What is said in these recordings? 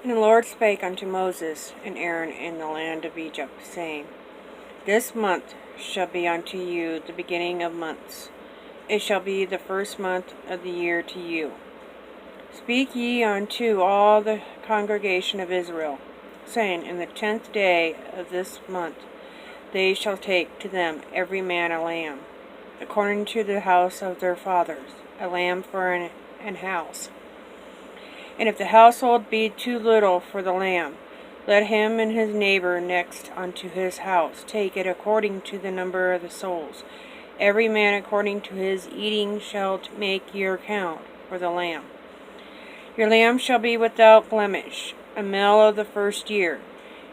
And the Lord spake unto Moses and Aaron in the land of Egypt, saying, This month shall be unto you the beginning of months. It shall be the first month of the year to you. Speak ye unto all the congregation of Israel, saying, In the 10th day of this month they shall take to them every man a lamb, according to the house of their fathers, a lamb for an house. And if the household be too little for the lamb, let him and his neighbor next unto his house take it according to the number of the souls. Every man according to his eating shall make your count for the lamb. Your lamb shall be without blemish, a male of the first year.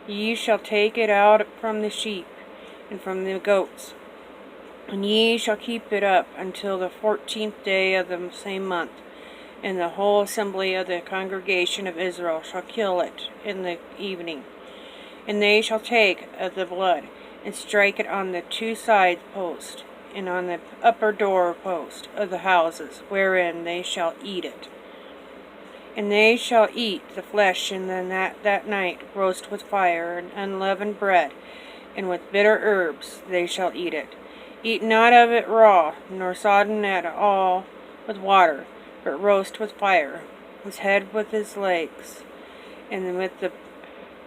Ye shall take it out from the sheep and from the goats, and ye shall keep it up until the 14th day of the same month. And the whole assembly of the congregation of Israel shall kill it in the evening. And they shall take of the blood, and strike it on the two side posts, and on the upper door post of the houses, wherein they shall eat it. And they shall eat the flesh in that night, roast with fire, and unleavened bread, and with bitter herbs they shall eat it. Eat not of it raw, nor sodden at all with water, but roast with fire, his head with his legs, and with the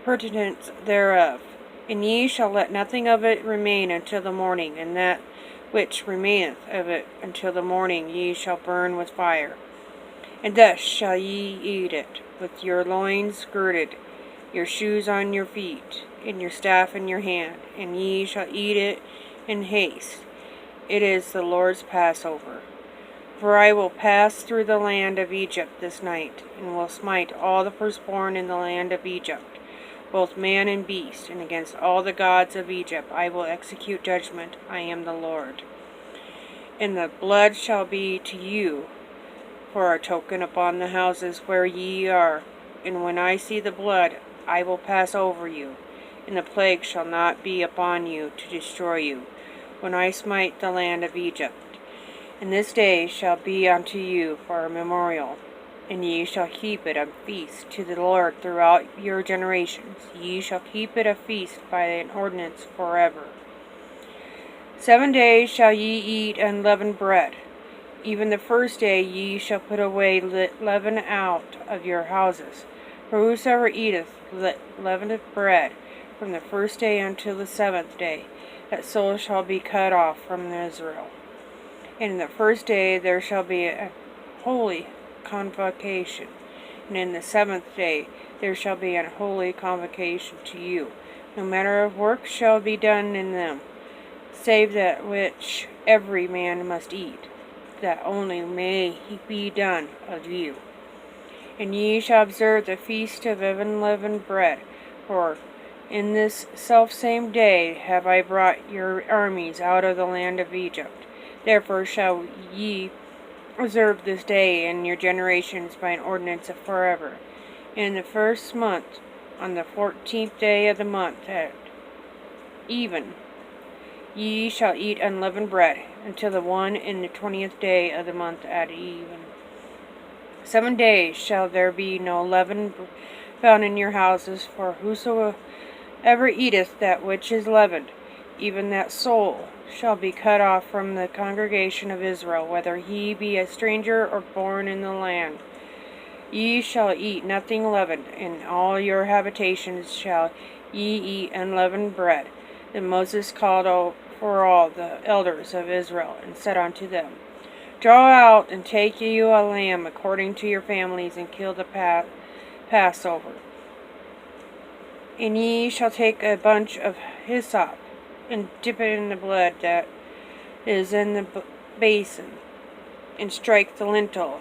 purtenance thereof. And ye shall let nothing of it remain until the morning, and that which remaineth of it until the morning ye shall burn with fire. And thus shall ye eat it, with your loins girded, your shoes on your feet, and your staff in your hand, and ye shall eat it in haste. It is the Lord's Passover. For I will pass through the land of Egypt this night, and will smite all the firstborn in the land of Egypt, both man and beast, and against all the gods of Egypt I will execute judgment. I am the Lord. And the blood shall be to you for a token upon the houses where ye are. And when I see the blood, I will pass over you, and the plague shall not be upon you to destroy you, when I smite the land of Egypt. And this day shall be unto you for a memorial, and ye shall keep it a feast to the Lord throughout your generations. Ye shall keep it a feast by an ordinance forever. 7 days shall ye eat unleavened bread. Even the first day ye shall put away leaven out of your houses. For whosoever eateth leavened bread from the first day until the 7th day, that soul shall be cut off from Israel. And in the first day there shall be a holy convocation, and in the 7th day there shall be an holy convocation to you. No manner of work shall be done in them, save that which every man must eat, that only may be done of you. And ye shall observe the feast of unleavened bread, for in this selfsame day have I brought your armies out of the land of Egypt. Therefore shall ye observe this day in your generations by an ordinance of forever. In the first month, on the 14th day of the month at even, ye shall eat unleavened bread, until the 20th day of the month at even. 7 days shall there be no leaven found in your houses, for whosoever eateth that which is leavened, even that soul shall be cut off from the congregation of Israel, whether he be a stranger or born in the land. Ye shall eat nothing leavened, in all your habitations shall ye eat unleavened bread. Then Moses called for all the elders of Israel, and said unto them, Draw out and take you a lamb according to your families, and kill the Passover. And ye shall take a bunch of hyssop, and dip it in the blood that is in the basin, and strike the lintel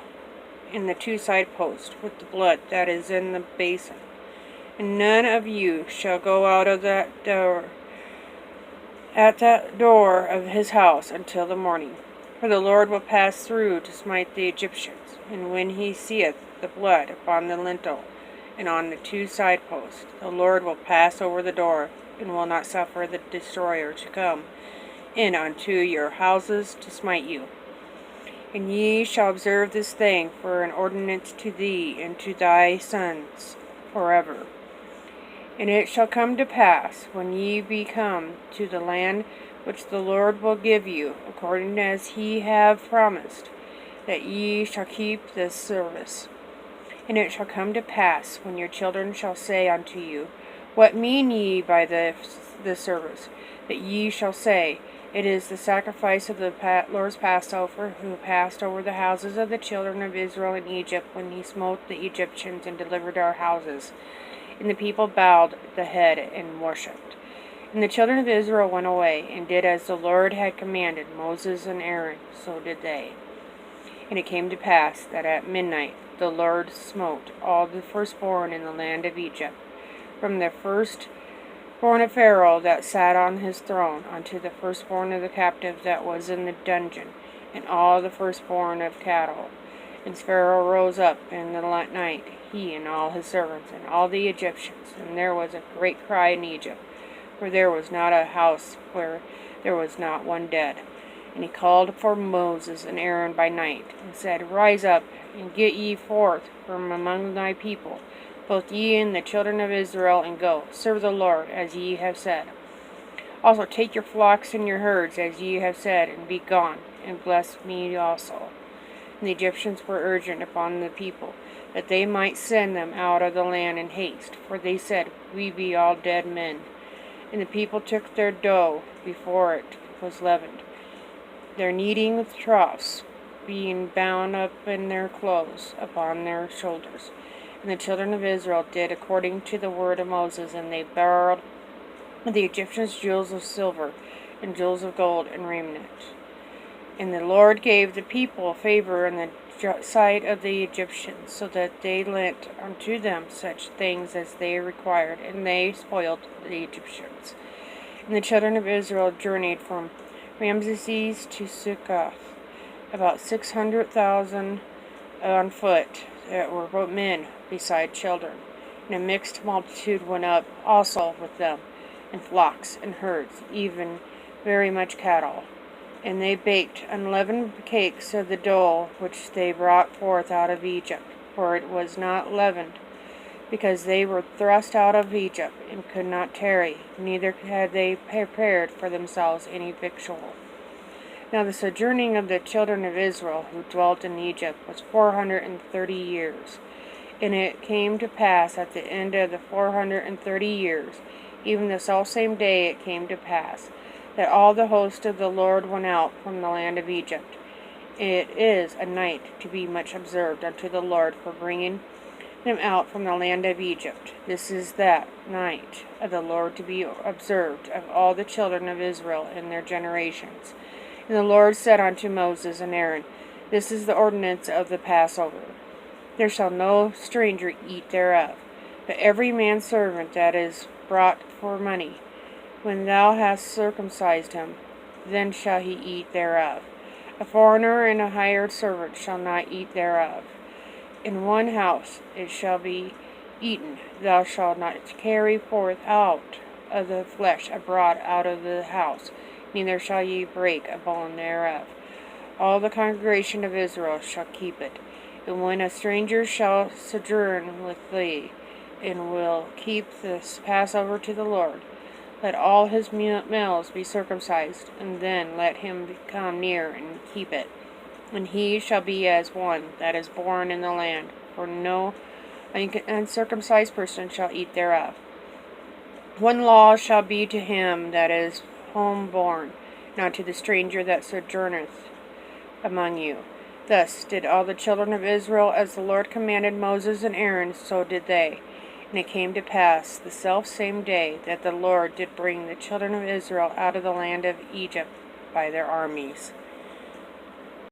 and the two side posts with the blood that is in the basin. And none of you shall go out of that door of his house until the morning. For the Lord will pass through to smite the Egyptians, and when he seeth the blood upon the lintel and on the two side posts, the Lord will pass over the door, and will not suffer the destroyer to come in unto your houses to smite you. And ye shall observe this thing for an ordinance to thee and to thy sons forever. And it shall come to pass, when ye be come to the land which the Lord will give you, according as he have promised, that ye shall keep this service. And it shall come to pass, when your children shall say unto you, What mean ye by this service? That ye shall say, It is the sacrifice of the Lord's Passover, who passed over the houses of the children of Israel in Egypt, when he smote the Egyptians and delivered our houses. And the people bowed the head and worshipped. And the children of Israel went away, and did as the Lord had commanded Moses and Aaron, so did they. And it came to pass that at midnight the Lord smote all the firstborn in the land of Egypt, from the firstborn of Pharaoh that sat on his throne, unto the firstborn of the captive that was in the dungeon, and all the firstborn of cattle. And Pharaoh rose up in the night, he and all his servants, and all the Egyptians, and there was a great cry in Egypt, for there was not a house where there was not one dead. And he called for Moses and Aaron by night, and said, Rise up, and get ye forth from among thy people, both ye and the children of Israel, and go, serve the Lord, as ye have said. Also take your flocks and your herds, as ye have said, and be gone, and bless me also. And the Egyptians were urgent upon the people, that they might send them out of the land in haste, for they said, We be all dead men. And the people took their dough before it was leavened, their kneading with troughs, being bound up in their clothes upon their shoulders. And the children of Israel did according to the word of Moses, and they borrowed of the Egyptians jewels of silver, and jewels of gold, and raiment. And the Lord gave the people favor in the sight of the Egyptians, so that they lent unto them such things as they required, and they spoiled the Egyptians. And the children of Israel journeyed from Ramesses to Succoth, about 600,000 on foot, that were both men beside children. And a mixed multitude went up also with them, and flocks and herds, even very much cattle. And they baked unleavened cakes of the dough which they brought forth out of Egypt, for it was not leavened, because they were thrust out of Egypt, and could not tarry, neither had they prepared for themselves any victual. Now the sojourning of the children of Israel, who dwelt in Egypt, was 430 years. And it came to pass at the end of the 430 years, even the selfsame day it came to pass, that all the host of the Lord went out from the land of Egypt. It is a night to be much observed unto the Lord for bringing them out from the land of Egypt. This is that night of the Lord to be observed of all the children of Israel in their generations. And the Lord said unto Moses and Aaron, This is the ordinance of the Passover. There shall no stranger eat thereof, but every man's servant that is brought for money, when thou hast circumcised him, then shall he eat thereof. A foreigner and a hired servant shall not eat thereof. In one house it shall be eaten. Thou shalt not carry forth out of the flesh abroad out of the house, neither shall ye break a bone thereof. All the congregation of Israel shall keep it. And when a stranger shall sojourn with thee, and will keep this Passover to the Lord, let all his males be circumcised, and then let him come near and keep it. And he shall be as one that is born in the land, for no uncircumcised person shall eat thereof. One law shall be to him that is homeborn, not to the stranger that sojourneth among you. Thus did all the children of Israel, as the Lord commanded Moses and Aaron, so did they. And it came to pass the selfsame day that the Lord did bring the children of Israel out of the land of Egypt by their armies.